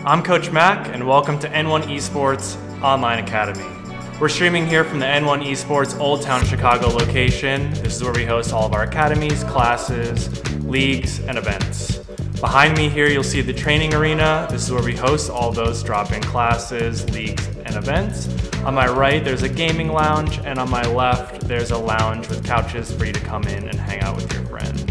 I'm Coach Mac, and welcome to N1 Esports Online Academy. We're streaming here from the N1 Esports Old Town Chicago location. This is where we host all of our academies, classes, leagues, and events. Behind me here, you'll see the training arena. This is where we host all those drop-in classes, leagues, and events. On my right, there's a gaming lounge, and on my left, there's a lounge with couches for you to come in and hang out with your friends.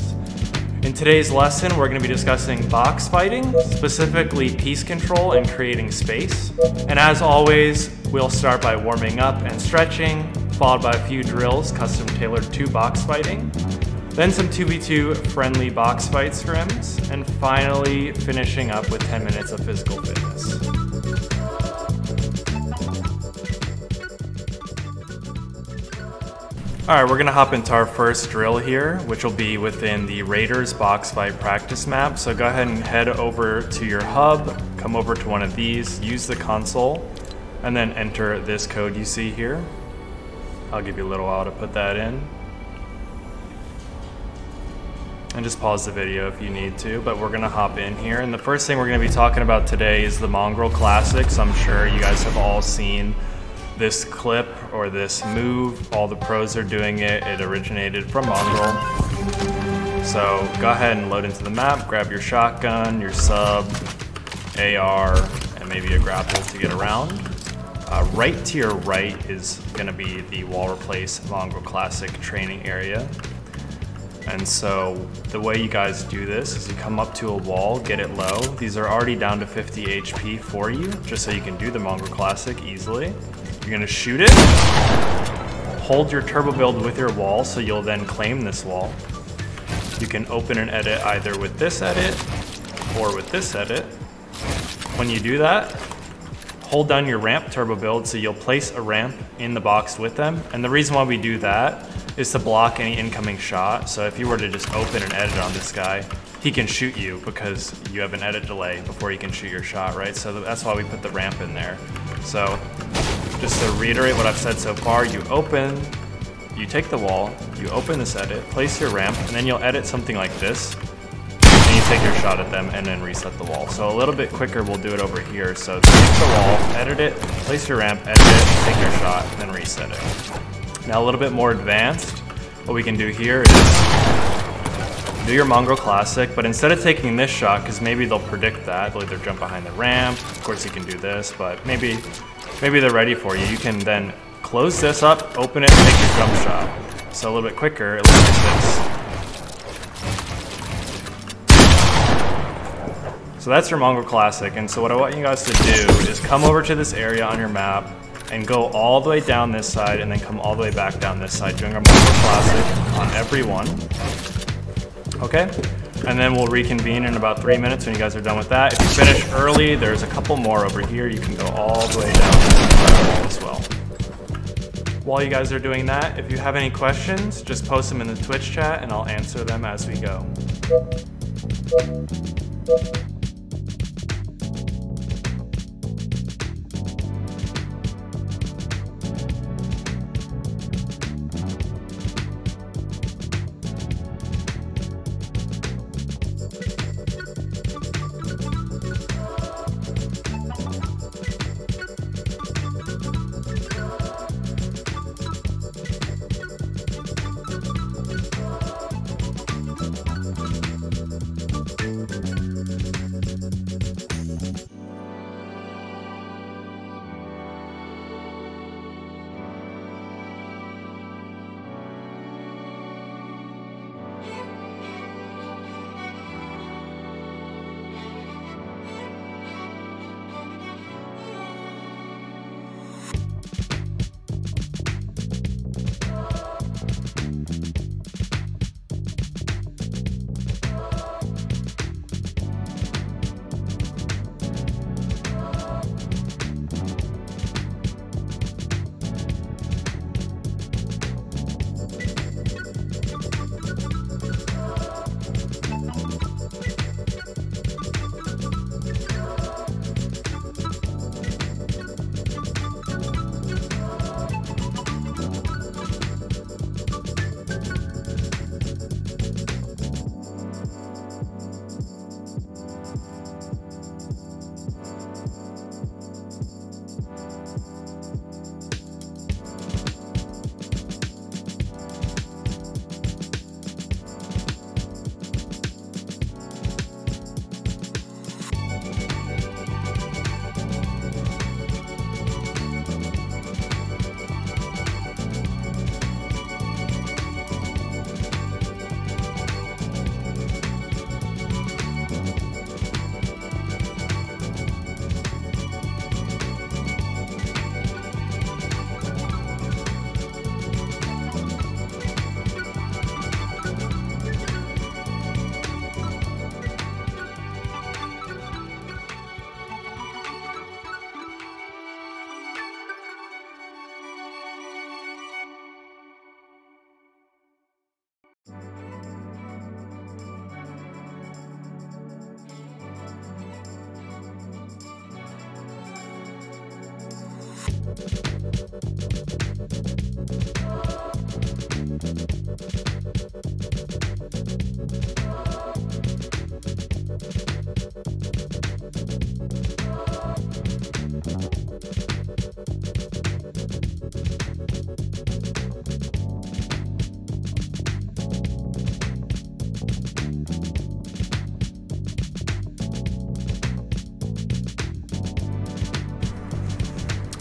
In today's lesson, we're going to be discussing box fighting, specifically piece control and creating space. And as always, we'll start by warming up and stretching, followed by a few drills custom tailored to box fighting, then some 2v2 friendly box fight scrims, and finally finishing up with 10 minutes of physical fitness. Alright, we're going to hop into our first drill here, which will be within the Raiders box fight practice map. So go ahead and head over to your hub, come over to one of these, use the console, and then enter this code you see here. I'll give you a little while to put that in. And just pause the video if you need to, but we're going to hop in here. And the first thing we're going to be talking about today is the Mongrel Classics. I'm sure you guys have all seen this clip or this move. All the pros are doing it. It originated from Mongrel. So go ahead and load into the map, grab your shotgun, your sub, AR, and maybe a grapple to get around. Right to your right is gonna be the wall replace Mongrel Classic training area. And so the way you guys do this is you come up to a wall, get it low. These are already down to 50 HP for you, just so you can do the Mongrel Classic easily. You're gonna shoot it, hold your turbo build with your wall so you'll then claim this wall. You can open and edit either with this edit or with this edit. When you do that, hold down your ramp turbo build so you'll place a ramp in the box with them. And the reason why we do that is to block any incoming shot. So if you were to just open and edit on this guy, he can shoot you because you have an edit delay before he can shoot your shot, right? So that's why we put the ramp in there. So just to reiterate what I've said so far, you open, you take the wall, you open this edit, place your ramp, and then you'll edit something like this, and you take your shot at them and then reset the wall. So a little bit quicker, we'll do it over here. So take the wall, edit it, place your ramp, edit it, take your shot, and then reset it. Now a little bit more advanced, what we can do here is do your Mongrel Classic, but instead of taking this shot, because maybe they'll predict that, they'll either jump behind the ramp, of course you can do this, but maybe they're ready for you. You can then close this up, open it, and take your jump shot. So a little bit quicker, it looks like this. So that's your Mongrel Classic, and so what I want you guys to do is come over to this area on your map and go all the way down this side and then come all the way back down this side, doing our Mongrel Classic on every one. Okay? And then we'll reconvene in about 3 minutes when you guys are done with that. If you finish early, there's a couple more over here. You can go all the way down as well. While you guys are doing that, if you have any questions, just post them in the Twitch chat and I'll answer them as we go.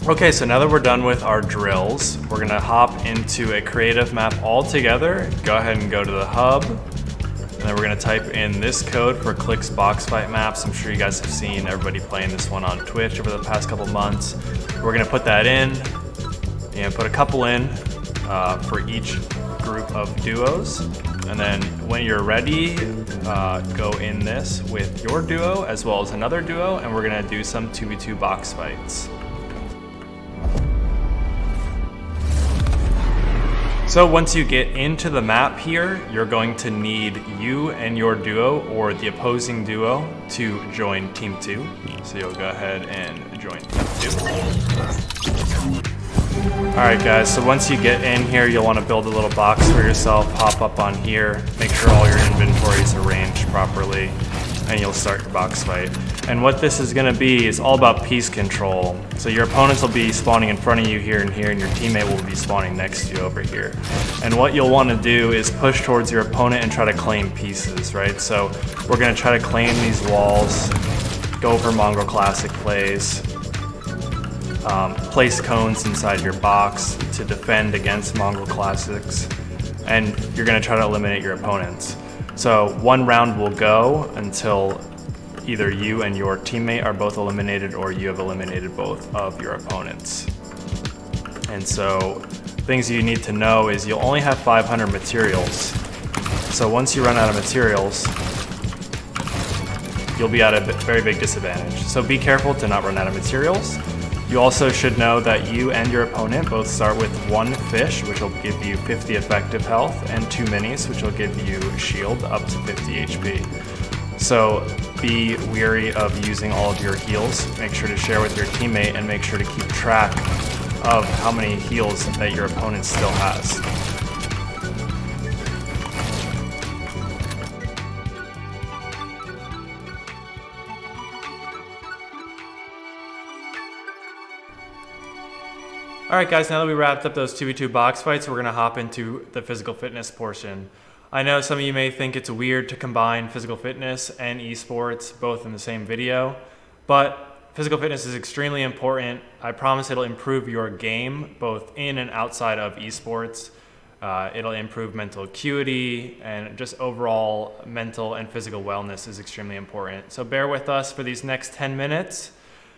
Okay, so now that we're done with our drills, we're gonna hop into a creative map all together. Go ahead and go to the hub, and then we're gonna type in this code for Click's box fight maps. I'm sure you guys have seen everybody playing this one on Twitch over the past couple months. We're gonna put that in, and put a couple in for each group of duos. And then when you're ready, go in this with your duo as well as another duo, and we're gonna do some 2v2 box fights. So once you get into the map here, you're going to need you and your duo or the opposing duo to join Team 2. So you'll go ahead and join Team 2. Alright guys, so once you get in here, you'll want to build a little box for yourself, hop up on here, make sure all your inventory is arranged properly, and you'll start your box fight. And what this is going to be is all about piece control. So your opponents will be spawning in front of you here, and your teammate will be spawning next to you over here. And what you'll want to do is push towards your opponent and try to claim pieces, right? So we're going to try to claim these walls, go for Mongrel Classic plays, place cones inside your box to defend against Mongrel Classics, and you're going to try to eliminate your opponents. So one round will go until either you and your teammate are both eliminated or you have eliminated both of your opponents. And so things you need to know is you'll only have 500 materials. So once you run out of materials, you'll be at a very big disadvantage. So be careful to not run out of materials. You also should know that you and your opponent both start with 1 fish, which will give you 50 effective health, and 2 minis, which will give you shield up to 50 HP. So be wary of using all of your heals. Make sure to share with your teammate and make sure to keep track of how many heals that your opponent still has. Alright guys, now that we wrapped up those 2v2 box fights, we're going to hop into the physical fitness portion. I know some of you may think it's weird to combine physical fitness and esports both in the same video, but physical fitness is extremely important. I promise it'll improve your game both in and outside of esports. It'll improve mental acuity, and just overall mental and physical wellness is extremely important. So bear with us for these next 10 minutes.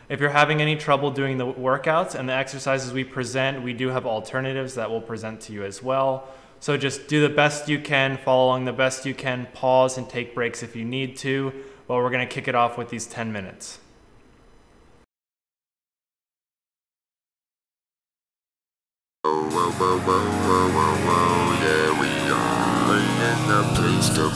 If you're having any trouble doing the workouts and the exercises we present, we do have alternatives that we'll present to you as well. So just do the best you can, follow along the best you can, pause and take breaks if you need to, but we're going to kick it off with these 10 minutes. Yeah, we are in the place to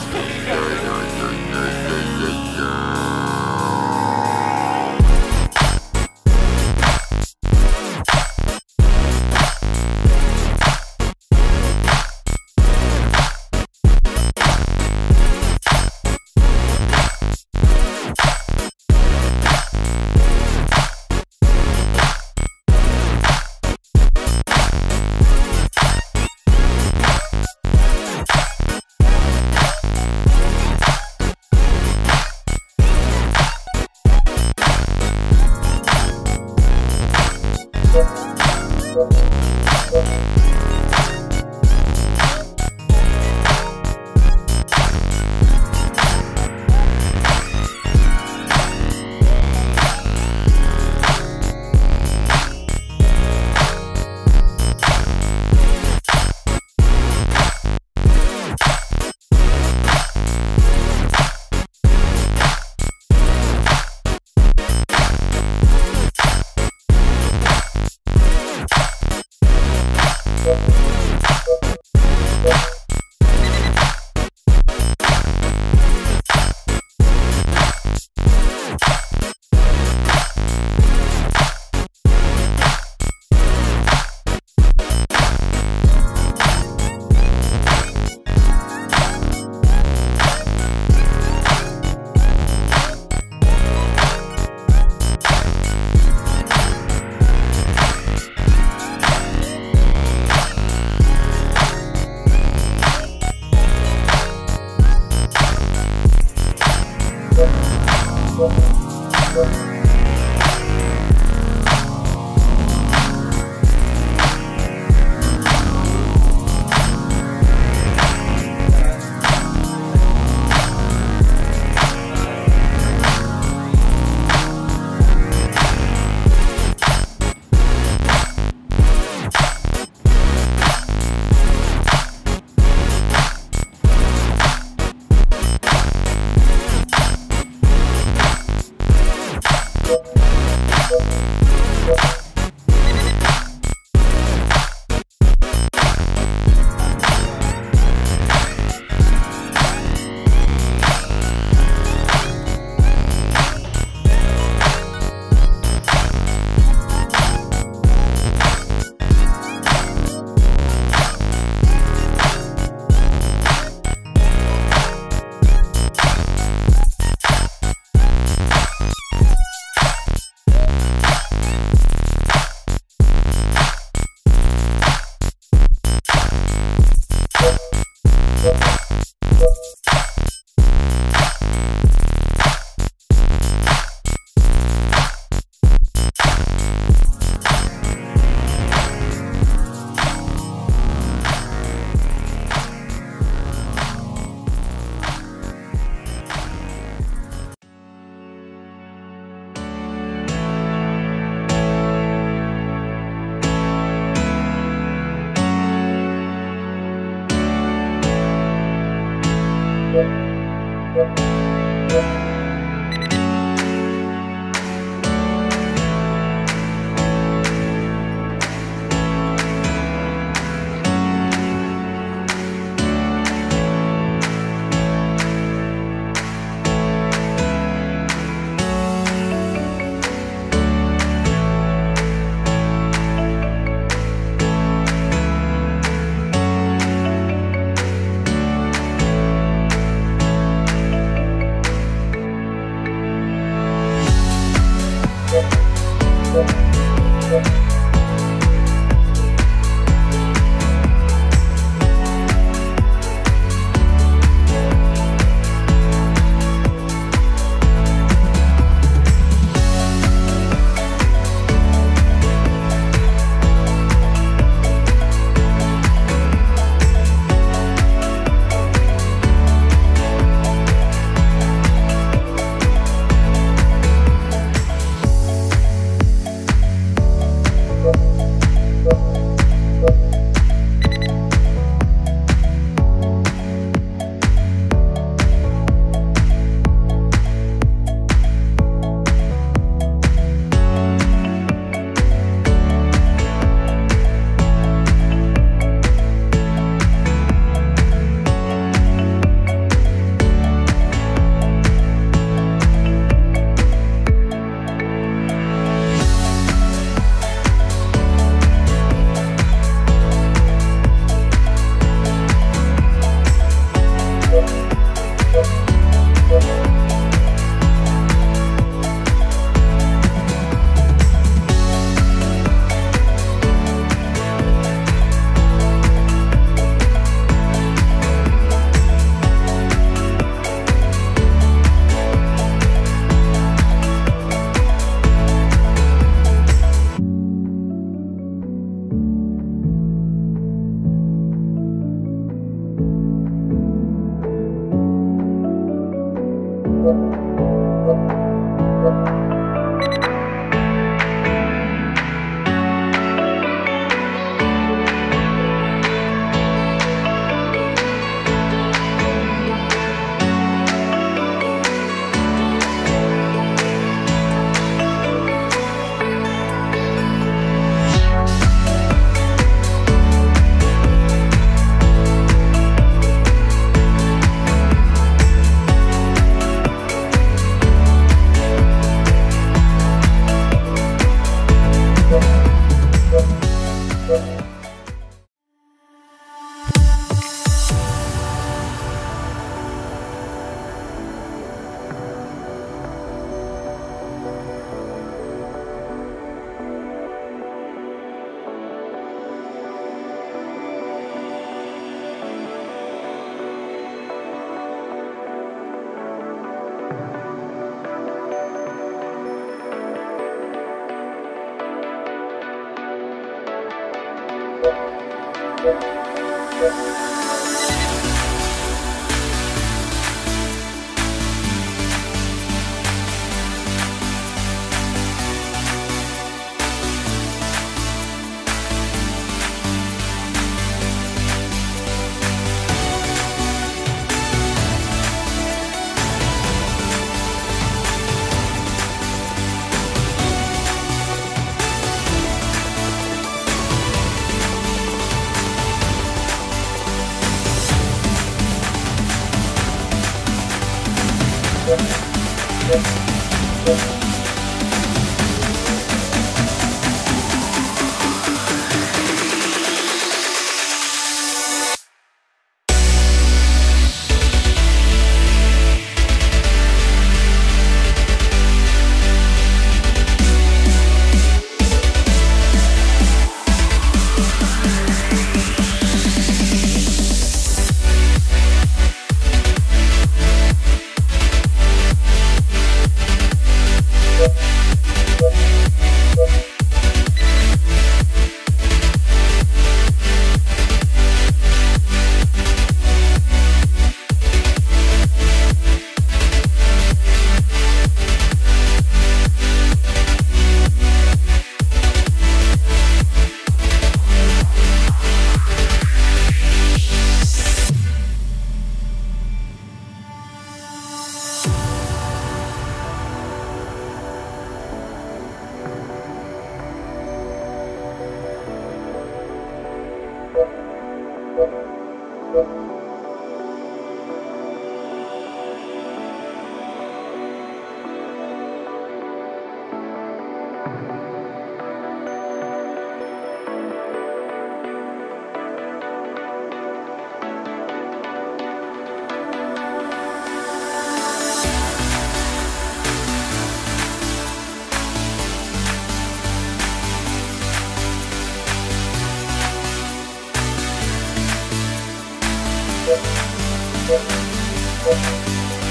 be.